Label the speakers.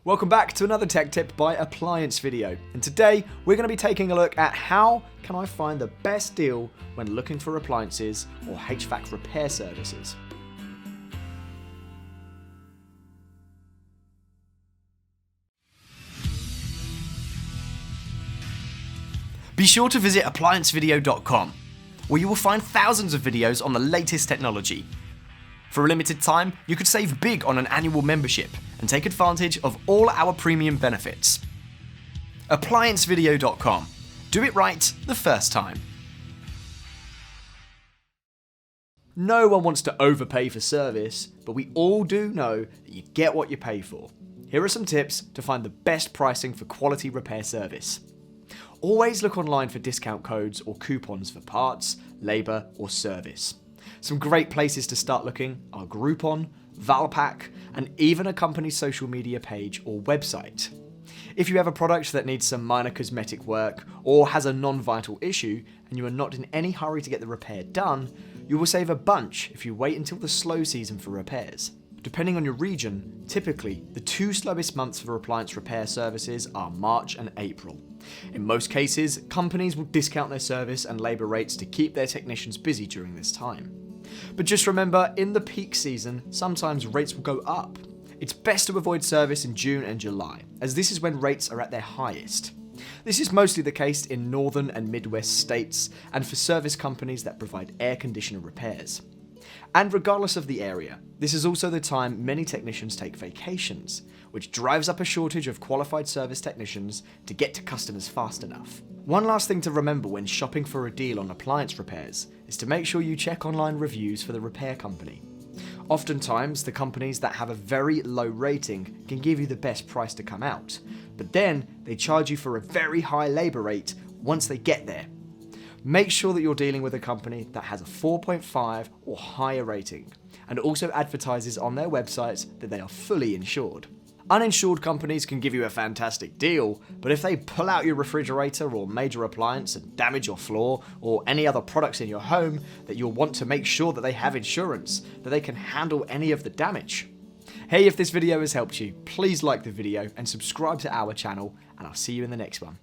Speaker 1: Welcome back to another tech tip by Appliance Video, and today we're going to be taking a look at how can I find the best deal when looking for appliances or HVAC repair services. Be sure to visit ApplianceVideo.com, where you will find thousands of videos on the latest technology. For a limited time, you could save big on an annual membership and take advantage of all our premium benefits. ApplianceVideo.com. Do it right the first time. No one wants to overpay for service, but we all do know that you get what you pay for. Here are some tips to find the best pricing for quality repair service. Always look online for discount codes or coupons for parts, labour or service. Some great places to start looking are Groupon, Valpak, and even a company's social media page or website. If you have a product that needs some minor cosmetic work or has a non-vital issue and you are not in any hurry to get the repair done, you will save a bunch if you wait until the slow season for repairs. Depending on your region, typically the two slowest months for appliance repair services are March and April. In most cases, companies will discount their service and labour rates to keep their technicians busy during this time. But just remember, in the peak season, sometimes rates will go up. It's best to avoid service in June and July, as this is when rates are at their highest. This is mostly the case in northern and Midwest states and for service companies that provide air conditioner repairs. And regardless of the area, this is also the time many technicians take vacations, which drives up a shortage of qualified service technicians to get to customers fast enough. One last thing to remember when shopping for a deal on appliance repairs is to make sure you check online reviews for the repair company. Oftentimes, the companies that have a very low rating can give you the best price to come out, but then they charge you for a very high labour rate once they get there. Make sure that you're dealing with a company that has a 4.5 or higher rating, and also advertises on their websites that they are fully insured. Uninsured companies can give you a fantastic deal, but if they pull out your refrigerator or major appliance and damage your floor or any other products in your home, that you'll want to make sure that they have insurance, that they can handle any of the damage. Hey, if this video has helped you, please like the video and subscribe to our channel, and I'll see you in the next one.